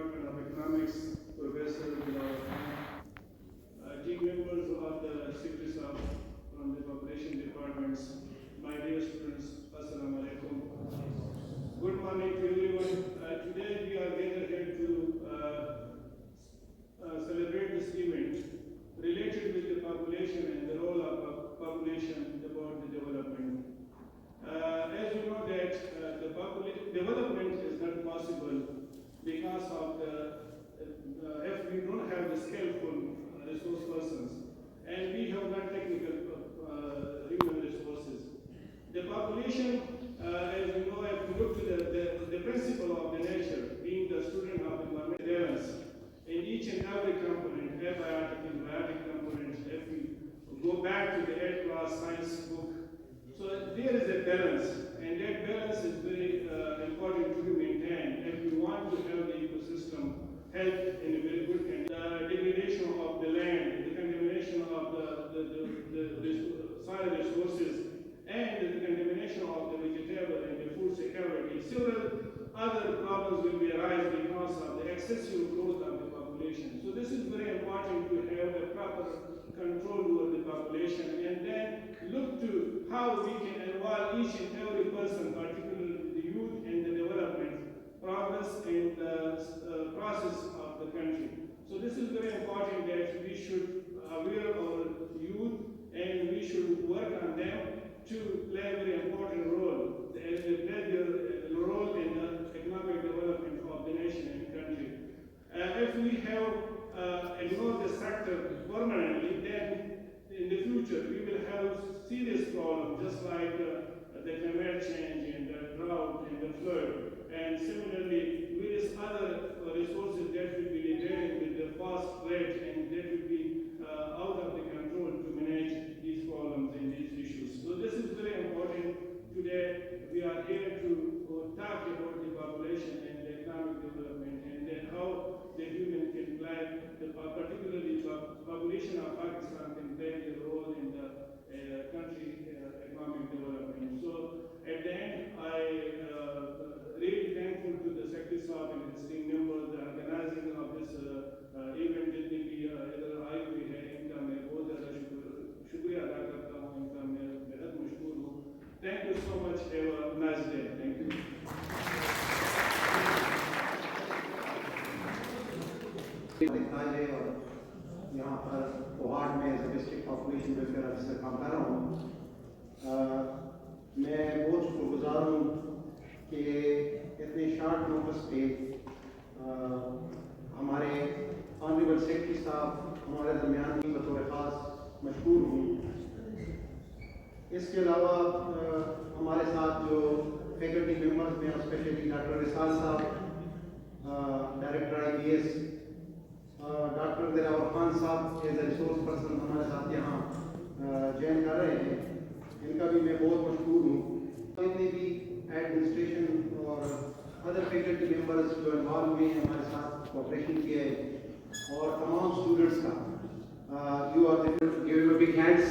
Department of Economics, Professor Bilal, team members of the Secretary Staff from the Population Departments, my dear students, Assalamu alaikum. Good morning to everyone. Today we are gathered here to celebrate this event related with the population and the role of population about the development. As you know that the development is not possible because of the if we don't have the skillful resource persons and we have not technical human resources. The population, as you know, if you look to the principle of the nature, being the student of the environment, balance in each and every component, abiotic and biotic components, if we go back to the 8th class science book. So there is a balance, and that balance is very important to be maintained if we want to have the ecosystem health in a very good condition. The degradation of the land, the contamination of the soil resources, and the contamination of the vegetable and the food security. Several other problems will be arise because of the excessive growth of the population. So this is very important to have a proper control over the population and then look to how we can involve each and every person, particularly the youth and the development progress and the process of the country. So this is very important that we should aware our youth and we should work on them to play a very important role. They play their role in the economic development of the nation and country. If we have ignored the sector permanently, then in the future we will have serious problems just like the climate change and the drought and the flood. And similarly, various other resources that will be degraded with the fast rate and that will be out of the control to manage these problems and these issues. So this is very important. Today we are here to talk about the population and the economic development and then how the human can play, particularly the population of Pakistan can play a role in the country economic development. So at the end, I really thankful to the Secretary Staff and his team members, the organizing of this event. जितनी भी इधर आई हुई है इनका मैं बहुत ज़्यादा शुक्रिया अदा करता हूँ, इनका मैं बेहद मशहूर हूँ. Thank you so much. Have a nice day. Thank you. दिखाई दे और यहाँ पर पहाड़ में डिस्ट्रिक्ट पॉपुलेशन वेलफेयर ऑफिसर काम कर रहा हूँ. मैं बहुत शुक्रगुजार हूँ कि इतने शॉर्ट नोटिस पे हमारे ऑनरेबल सेक्रेटरी साहब हमारे दरमियान की बतौर ख़ास मशहूर हूँ. इसके अलावा हमारे साथ जो फैकल्टी मेंबर्स में स्पेशली डॉक्टर विशाल साहब, director IBS, doctor Dilawar Khan साहब एज ए रिसोर्स पर्सन हमारे साथ यहाँ ज्वाइन कर रहे हैं. इनका भी मैं बहुत मशहूर हूँ. इतने भी एडमिनिस्ट्रेशन और अदर फैकल्टी मेंबर्स जो इन्वॉल्व हुए हैं हमारे साथ कोऑपरेशन किया है और तमाम स्टूडेंट्स का you are give you big hands.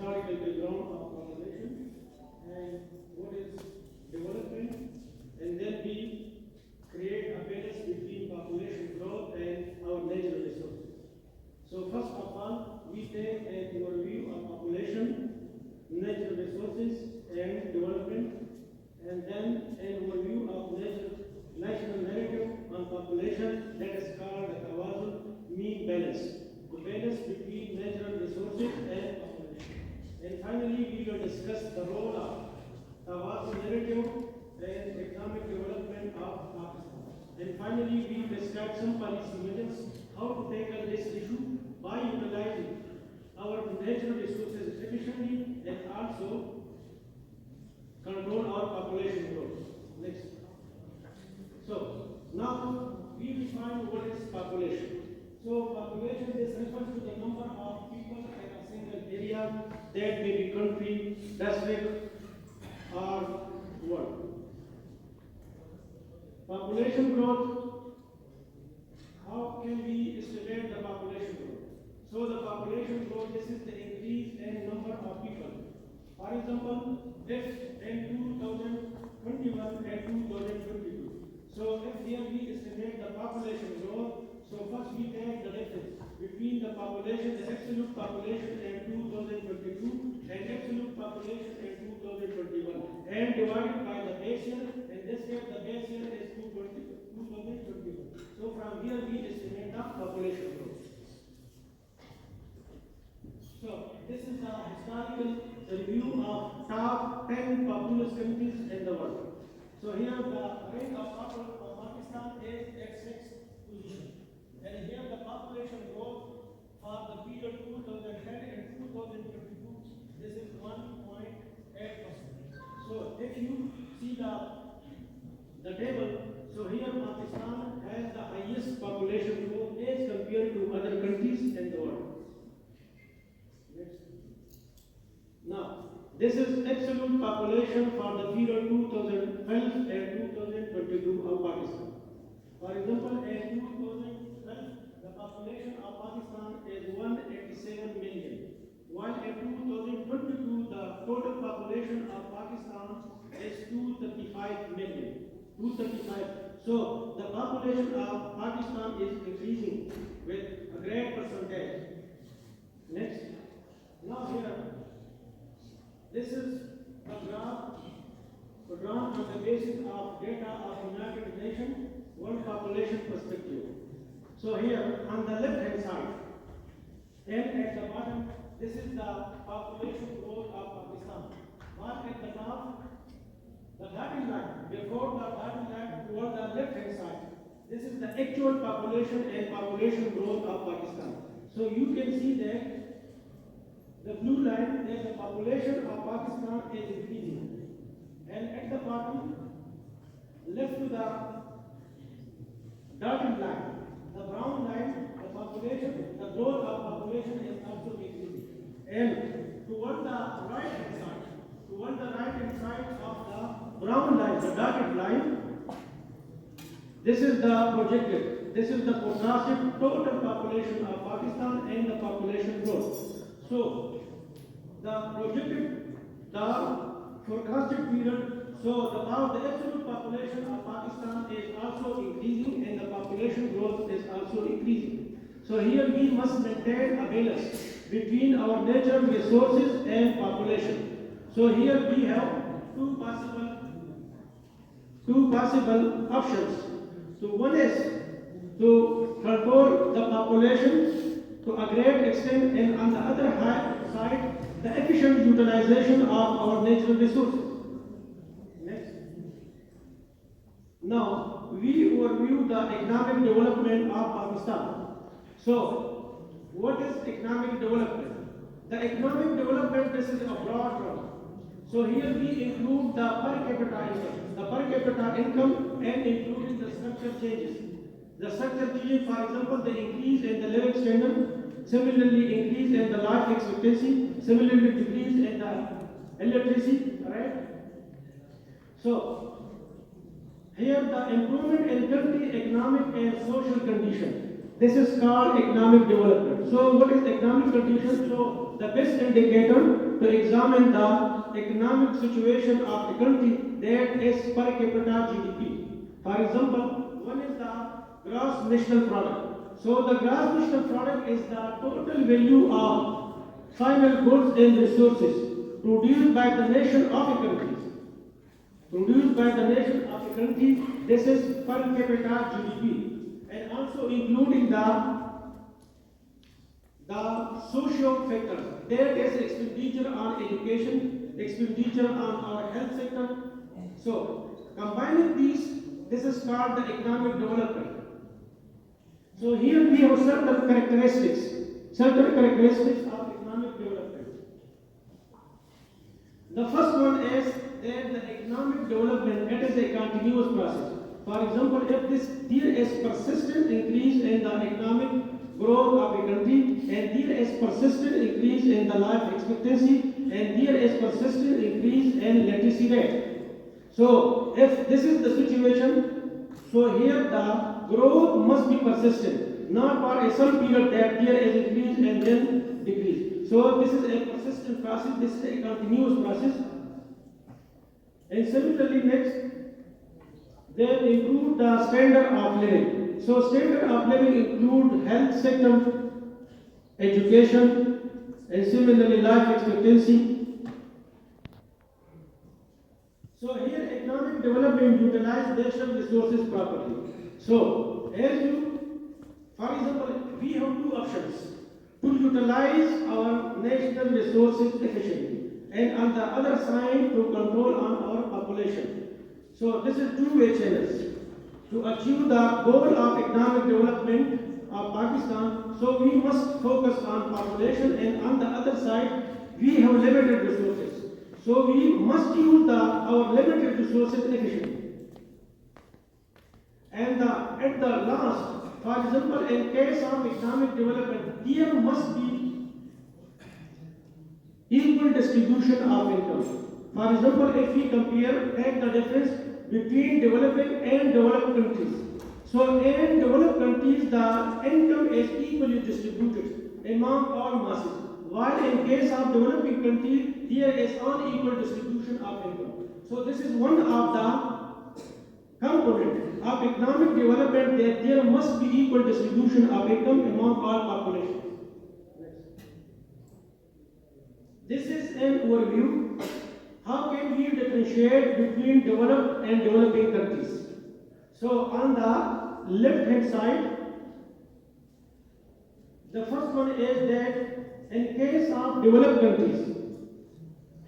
historical background of population and what is development, and then we create a balance between population growth and our natural resources. So first of all, we take an overview of population, natural resources and development, and then an overview of national narrative on population that is called the Tawazun mean balance, the balance between natural resources and population. And finally, we will discuss the role of Tawazun narrative and economic development of Pakistan. And finally, we will describe some policy measures how to tackle this issue by utilizing our natural resources efficiently and also control our population growth. Next. So now we define what is population. So population is refers to the number of people in a single area, that may be country, district, or world. Population growth. How can we estimate the population growth? So the population growth, this is the increase in number of people. For example, if in 2021 and 2022. So if here we estimate the population growth, so first we take the difference between the population, the absolute population in 2022 and absolute population in 2021 and divided by the base year. In this case, the base year is 2021. So from here we estimate the population growth. So this is the historical review of top 10 populous countries in the world. So here the rate of Pakistan is at 6th position. And here the population growth for the period 2010 and 2022, this is 1.8%. So if you see the table, so here Pakistan has the highest population growth as compared to other countries in the world. Now, this is absolute population for the period 2012 and 2022 of Pakistan. For example, in 2012, the population of Pakistan is 187 million, while in 2022, the total population of Pakistan is 235 million. 235. So, the population of Pakistan is increasing with a great percentage. Next. Now here, this is a graph drawn on the basis of data of United Nations World Population Perspective. So here on the left hand side and at the bottom, this is the population growth of Pakistan. While at the top, the dotted line, before the dotted line toward the left hand side, this is the actual population and population growth of Pakistan. So you can see that the blue line, that the population of Pakistan is increasing. And at the bottom, left to the dotted line, the brown line, the population, the growth of population is also increasing. And toward the right hand side of the brown line, the dotted line, this is the projected, this is the forecasted total population of Pakistan and the population growth. So, the projected, the forecasted period, so the absolute population of Pakistan is also increasing and the population growth is also increasing. So here we must maintain a balance between our natural resources and population. So here we have two possible options. So one is to control the population to a great extent, and on the other side, the efficient utilization of our natural resources. Next. Now, we overview the economic development of Pakistan. So, what is economic development? The economic development, this is a broad term. So here we include the per capita income and including the structural changes. The structural changes, for example, the increase in the living standard, similarly increase in the life expectancy, similarly decrease in the illiteracy, right? So, here the improvement in country economic and social condition. This is called economic development. So what is economic condition? So the best indicator to examine the economic situation of the country, that is per capita GDP. For example, one is the gross national product. So the gross national product is the total value of final goods and resources produced by the nation of a country. Produced by the nation of a country, this is per capita GDP. And also including the social factors. There is expenditure on education, expenditure on our health sector. So combining these, this is called the economic development. So here we have certain characteristics of economic development. The first one is that the economic development, it is a continuous process. For example, if there is persistent increase in the economic growth of a country, and there is persistent increase in the life expectancy, and there is persistent increase in literacy rate. So, if this is the situation, so here the growth must be persistent, not for a some period that there is increase and then decrease. So, this is a persistent process, this is a continuous process. And similarly, next, they improve the standard of living. So standard of living include health sector, education, and similarly life expectancy. So here economic development utilize national resources properly. So as you, for example, we have two options to utilize our national resources efficiently, and on the other side to control on our population. So this is two-way channels. To achieve the goal of economic development of Pakistan, so we must focus on population, and on the other side, we have limited resources. So we must use our limited resources efficiently. And at the last, for example, in case of economic development, there must be equal distribution of income. For example, if we take the difference between developing and developed countries. So in developed countries, the income is equally distributed among all masses. While in case of developing countries, there is unequal distribution of income. So this is one of the components of economic development, that there must be equal distribution of income among all populations. This is an overview. How can we differentiate between developed and developing countries? So on the left hand side, the first one is that in case of developed countries,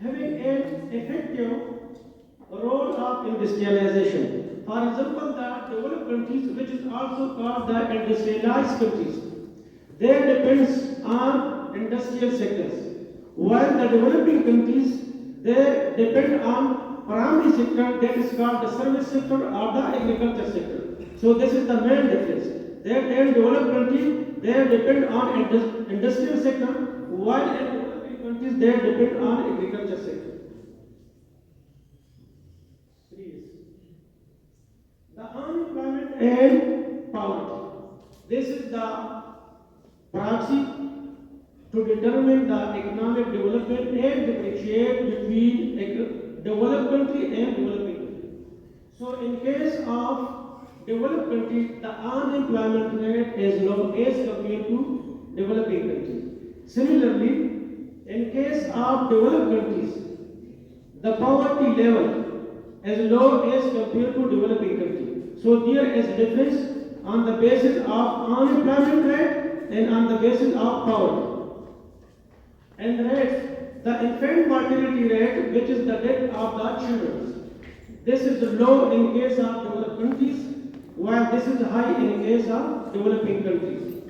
having an effective role of industrialization. For example, the developed countries, which is also called the industrialized countries, they depend on industrial sectors, while the developing countries, they depend on primary sector, that is called the service sector or the agriculture sector. So this is the main difference. That in developed countries, they depend on industrial sector, while in developing countries, they depend on agriculture sector. The unemployment and poverty. This is the proxy to determine the economic development and differentiate between developed country and developing country. So in case of developed countries, the unemployment rate is low as compared to developing countries. Similarly, in case of developed countries, the poverty level is low as compared to developing countries. So there is a difference on the basis of unemployment rate and on the basis of poverty. And the infant mortality rate, which is the death of the children, this is low in case of developed countries, while this is high in case of developing countries.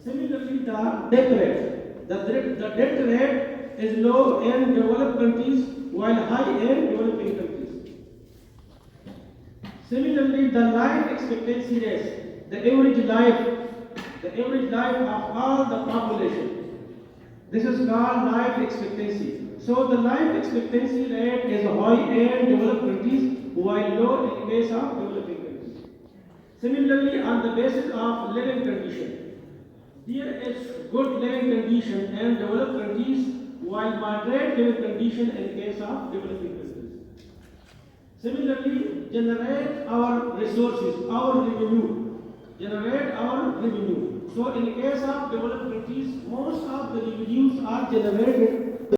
Similarly, the death rate, the death rate is low in developed countries, while high in developing countries. Similarly, the life expectancy rate, the average life of all the population. This is called life expectancy. So the life expectancy rate is high in developed countries, while low in case of developing countries. Similarly, on the basis of living condition, there is good living condition and developed countries, while moderate living condition in case of developing countries. Similarly, generate our resources, our revenue. Generate our revenue. So in case of developed countries, most of the revenues are generated